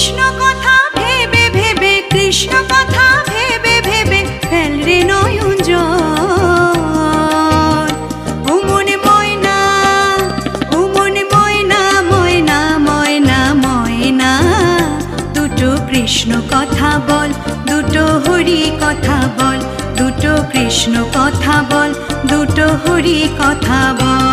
কৃষ্ণ কথা ভেবে ভেবে, কৃষ্ণ কথা ভেবে ভেবে ফেল রে নয়ন জল। ও মনে ময়না, ও মনে ময়না, ময়না ময়না ময়না, দুটো কৃষ্ণ কথা বল, দুটো হরি কথা বল, দুটো কৃষ্ণ কথা বল, দুটো হরি কথা বল।